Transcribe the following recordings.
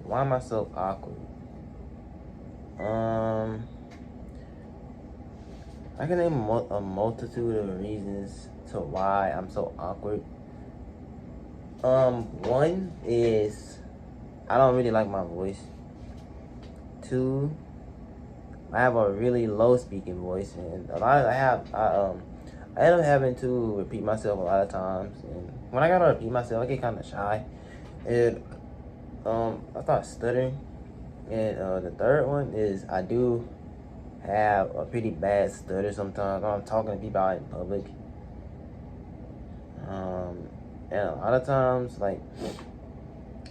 Why am I so awkward? Um, I can name a multitude of reasons to why I'm so awkward. One is I don't really like my voice. Two, I have a really low speaking voice, and a lot of I end up having to repeat myself a lot of times, and when I gotta repeat myself, I get kind of shy, and I start stuttering. And the third one is I do have a pretty bad stutter sometimes when I'm talking to people out in public. Um, and a lot of times, like,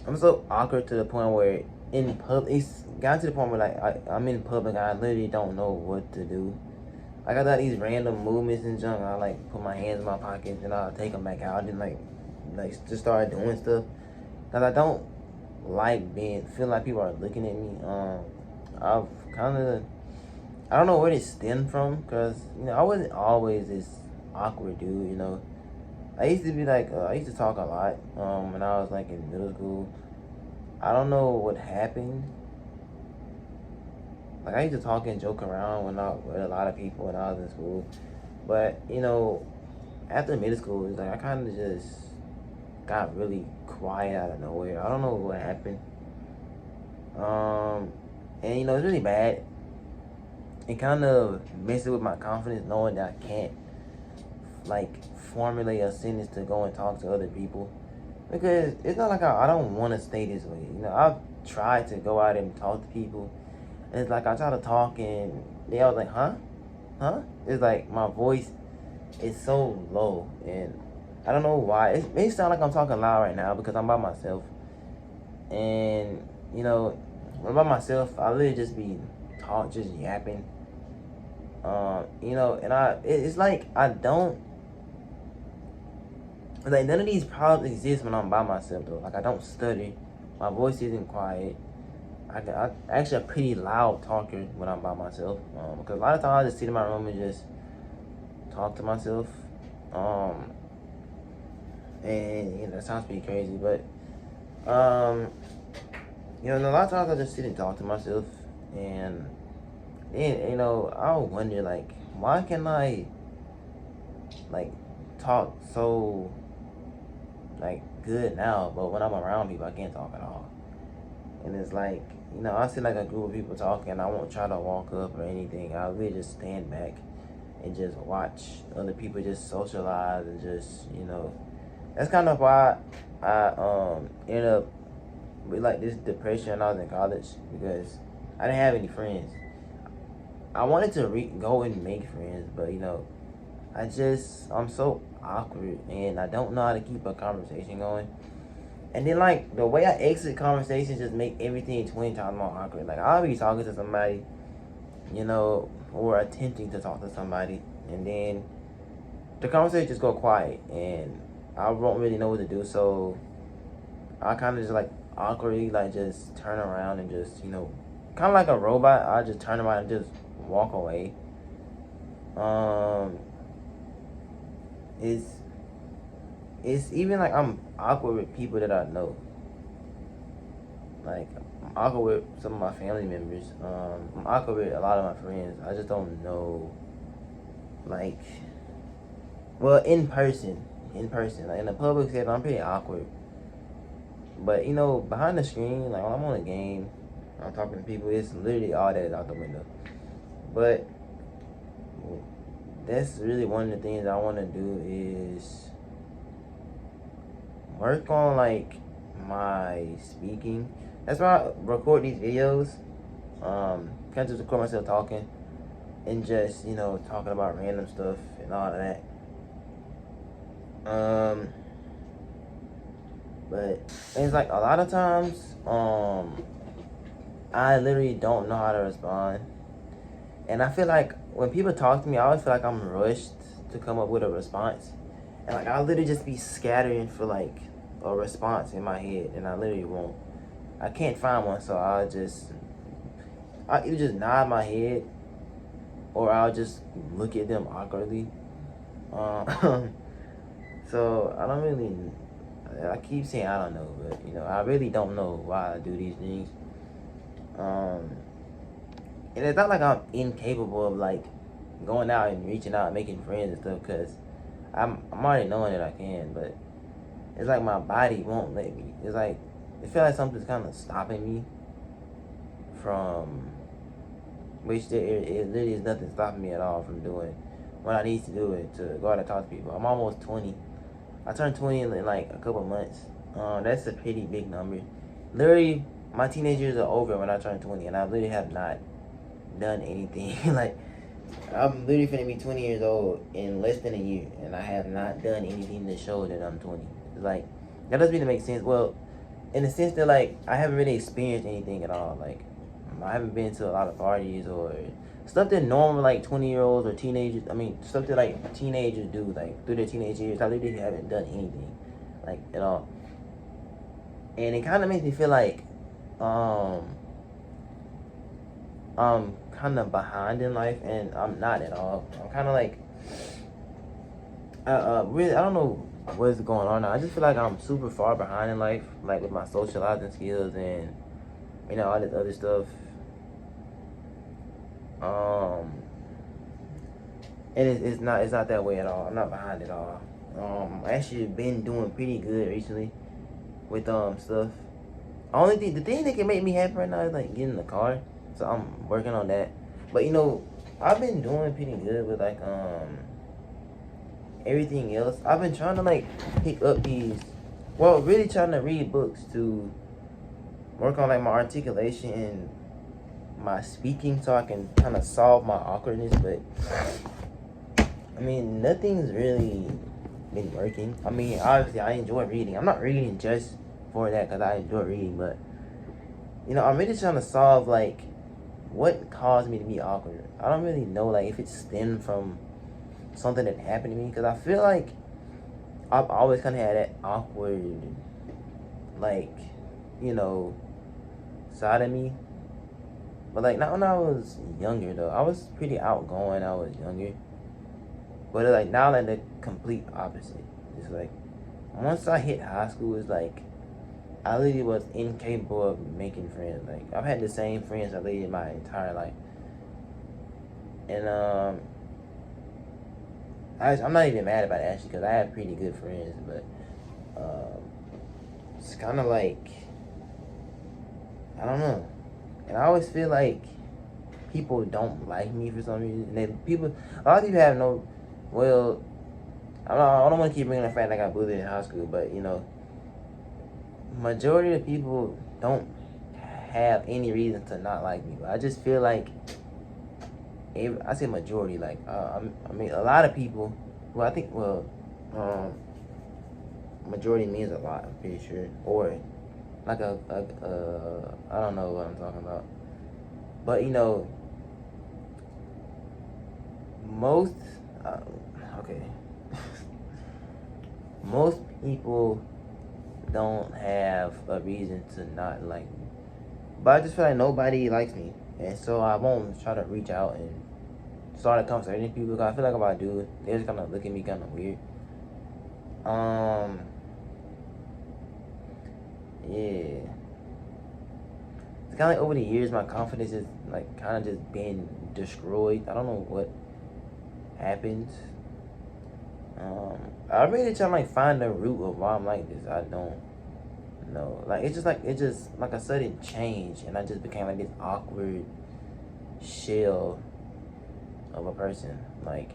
I'm so awkward to the point where in public, it's gotten to the point where, like, I'm in public, I literally don't know what to do. Like, I got these random movements and junk. I, like, put my hands in my pockets and I'll take them back out and, like just start doing stuff. Because I don't like feel like people are looking at me. I've kind of, I don't know where it stemmed from, because, I wasn't always this awkward dude, I used to be like, I used to talk a lot when I was like in middle school. I don't know what happened. Like, I used to talk and joke around with a lot of people when I was in school. But, after middle school, it's like I kind of just got really quiet out of nowhere. I don't know what happened. And, it's really bad. It kind of messes with my confidence knowing that I can't, like, formulate a sentence to go and talk to other people, because it's not like I don't want to stay this way. I've tried to go out and talk to people, and it's like I try to talk and they all like, huh? It's like my voice is so low, and I don't know why. It may sound like I'm talking loud right now because I'm by myself, and when I'm by myself, I literally just be just yapping. And it's like I don't, like, none of these problems exist when I'm by myself, though. Like, I don't stutter. My voice isn't quiet. I actually a pretty loud talker when I'm by myself. Because a lot of times I just sit in my room and just talk to myself. And that sounds pretty crazy, but a lot of times I just sit and talk to myself, and then I'll wonder, like, why can I, like, talk so, like, good now, but when I'm around people I can't talk at all. And it's like, I see like a group of people talking, I won't try to walk up or anything. I'll really just stand back and just watch other people just socialize, and just, that's kind of why I ended up with like this depression when I was in college, because I didn't have any friends. I wanted to go and make friends, but I'm so awkward, and I don't know how to keep a conversation going. And then, like, the way I exit conversations just make everything 20 times more awkward. Like, I'll be talking to somebody, or attempting to talk to somebody, and then the conversation just go quiet, and I won't really know what to do. So I kind of just, like, awkwardly, like, just turn around and just, kind of like a robot. I just turn around and just walk away. It's it's even like I'm awkward with people that I know. Like, I'm awkward with some of my family members. I'm awkward with a lot of my friends. I just don't know, like, well, in person. Like, in the public setting, I'm pretty awkward. But behind the screen, like when I'm on a game, I'm talking to people, it's literally all that is out the window. But that's really one of the things I want to do, is work on, like, my speaking. That's why I record these videos. Kind of just record myself talking and just talking about random stuff and all of that. But it's like a lot of times, I literally don't know how to respond, and I feel like when people talk to me, I always feel like I'm rushed to come up with a response, and like I'll literally just be scattering for like a response in my head, and I literally won't. I can't find one, so I either just nod my head, or I'll just look at them awkwardly. So I keep saying I don't know, but I really don't know why I do these things. Um, and it's not like I'm incapable of like going out and reaching out and making friends and stuff, cause I'm already knowing that I can, but it's like my body won't let me. It's like it feels like something's kind of stopping me from, which it literally is nothing stopping me at all from doing what I need to do it to go out and talk to people. I'm almost 20. I turned 20 in like a couple months. That's a pretty big number. Literally, my teenage years are over when I turned 20, and I literally have not done anything. Like, I'm literally finna be 20 years old in less than a year, and I have not done anything to show that I'm 20. It's like, that doesn't really make sense. Well, in the sense that, like, I haven't really experienced anything at all. Like, I haven't been to a lot of parties or stuff that normal, like, 20-year-olds or teenagers, I mean, stuff that, like, teenagers do, like, through their teenage years. I literally haven't done anything, like, at all. And it kind of makes me feel like, um, I'm kind of behind in life, and I'm not at all. I'm kind of like, really, I don't know what's going on now. I just feel like I'm super far behind in life, like with my socializing skills and all this other stuff. Um, and it's not that way at all. I'm not behind at all. I actually been doing pretty good recently with stuff. The thing that can make me happy right now is like getting the car. So I'm working on that. But I've been doing pretty good with like everything else. I've been trying to like pick up really trying to read books to work on like my articulation and my speaking so I can kind of solve my awkwardness. But I mean, nothing's really been working. I mean, obviously I enjoy reading. I'm not reading just for that because I enjoy reading, but I'm really trying to solve like what caused me to be awkward. I don't really know like if it stemmed from something that happened to me, because I feel like I've always kind of had that awkward, like, side of me. But like not when I was younger though. I was pretty outgoing. I was younger, but like now like the complete opposite. It's like once I hit high school, it's like I literally was incapable of making friends. Like I've had the same friends I literally my entire life, and I'm not even mad about it actually because I have pretty good friends, but um, it's kind of like I don't know, and I always feel like people don't like me for some reason. A lot of people have no, well, I don't want to keep bringing the fact that I got bullied in high school, but majority of people don't have any reason to not like me. But I just feel like I say majority, like I mean a lot of people. Well, I think majority means a lot. I'm pretty sure, or like I don't know what I'm talking about, but most uh, okay, most people don't have a reason to not like me, but I just feel like nobody likes me, and so I won't try to reach out and start a conversation with people. Cause I feel like if I do, they just kind of look at me kind of weird. Yeah. It's kind of like over the years, my confidence is like kind of just been destroyed. I don't know what happened. I really try to like find the root of why I'm like this. I don't know. Like it's just like a sudden change, and I just became like this awkward shell of a person. Like,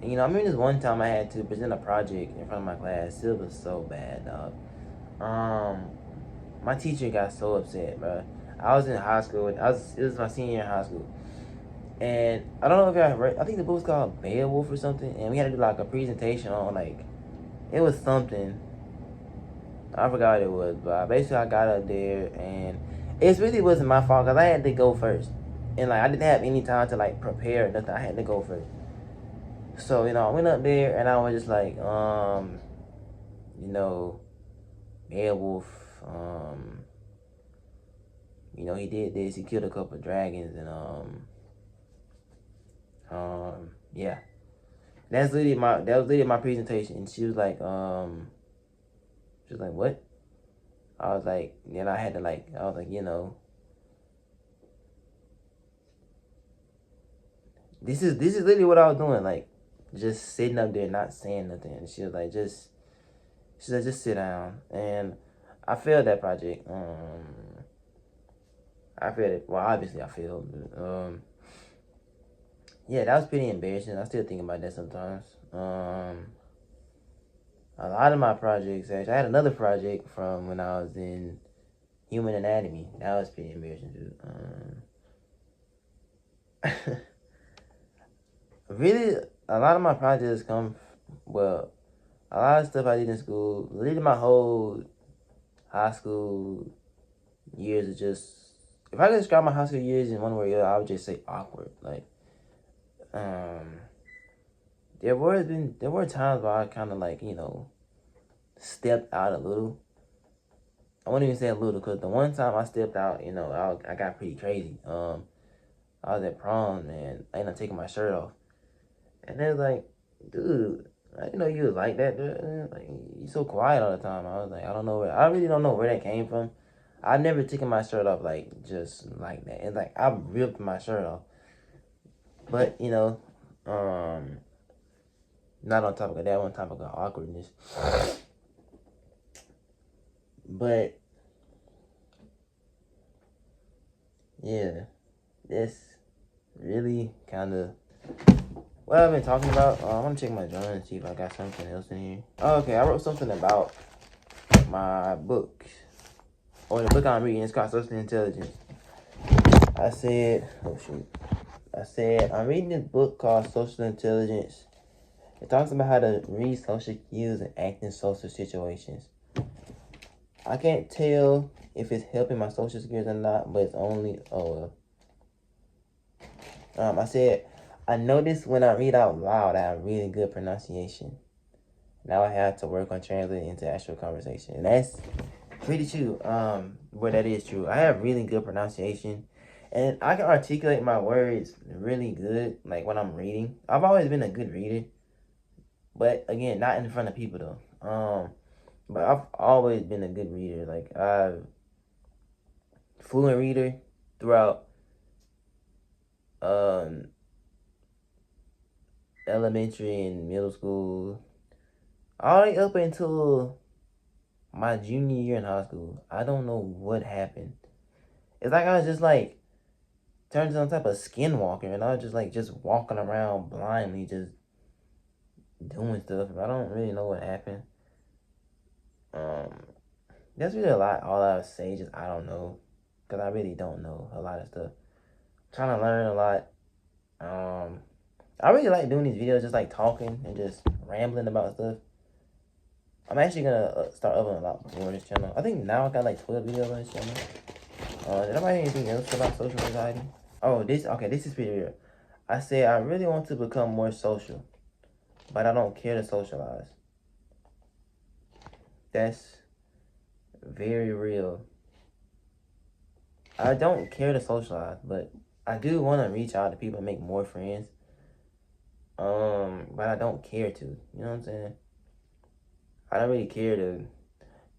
I remember this one time I had to present a project in front of my class. It was so bad, dog. My teacher got so upset, bro. I was in high school. It was my senior year in high school, and I don't know if y'all read. I think the book was called Beowulf or something, and we had to do like a presentation on like it was something. I forgot what it was, but basically I got up there, and it really wasn't my fault because I had to go first, and like I didn't have any time to like prepare or nothing. I had to go first. So I went up there and I was just like, you know, Beowulf, he did this. He killed a couple of dragons, and yeah. That was literally my presentation. And she was like, what? I was like, then I had to I was like, this is literally what I was doing, like, just sitting up there not saying nothing. And she was like, she said, just sit down. And I failed that project. I failed it. Well, obviously I failed. Yeah, that was pretty embarrassing. I still think about that sometimes. A lot of my projects, actually, I had another project from when I was in human anatomy. That was pretty embarrassing too. Really, a lot of my projects well, a lot of stuff I did in school, literally my whole high school years is just, if I could describe my high school years in one word, I would just say awkward. Like, there were times where I kind of stepped out a little. I wouldn't even say a little, because the one time I stepped out, I got pretty crazy. I was at prom and I ended up taking my shirt off. And they was like, dude, I didn't know you was like that, dude. Like, you so quiet all the time. I was like, I really don't know where that came from. I've never taken my shirt off, just like that. It's like, I ripped my shirt off. But, not on topic of that, on topic of awkwardness. But, yeah, this really kind of what I've been talking about. I'm gonna check my journal and see if I got something else in here. Oh, okay, I wrote something about my book, or the book I'm reading. It's called Social Intelligence. I said, I'm reading this book called Social Intelligence. It talks about how to read social cues and act in social situations. I can't tell if it's helping my social skills or not, but it's only, I said, I notice when I read out loud, I have really good pronunciation. Now I have to work on translating into actual conversation. And that's pretty true. Well, that is true. I have really good pronunciation. And I can articulate my words really good, like when I'm reading. I've always been a good reader. But again, not in front of people though. But I've always been a good reader. Like, I've fluent reader throughout elementary and middle school, all the way up until my junior year in high school. I don't know what happened. It's like I was just turned into some type of skinwalker, and I was just walking around blindly, just doing stuff. I don't really know what happened. That's really a lot. All I would say is just I don't know, because I really don't know a lot of stuff. I'm trying to learn a lot. I really like doing these videos, just talking and just rambling about stuff. I'm actually gonna start uploading a lot more on this channel. I think now I got 12 videos on this channel. Did I write anything else about social anxiety? Oh, this is pretty weird. I said I really want to become more social, but I don't care to socialize. That's very real. I don't care to socialize, but I do want to reach out to people and make more friends. But I don't care to. You know what I'm saying? I don't really care to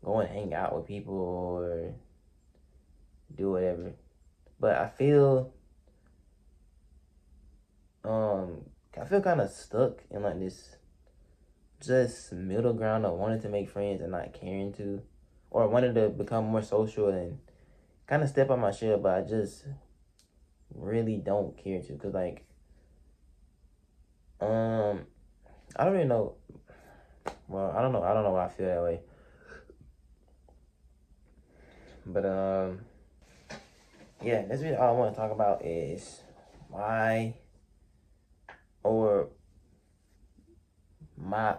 go and hang out with people or do whatever. But I feel kind of stuck in this just middle ground of wanting to make friends and not caring to, or wanting to become more social and kind of step on my shell, but I just really don't care to, because I don't really know. Well, I don't know why I feel that way. But yeah, that's really all I want to talk about is my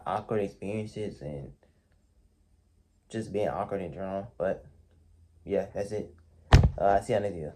awkward experiences and just being awkward in general. But yeah, that's it. See you next video.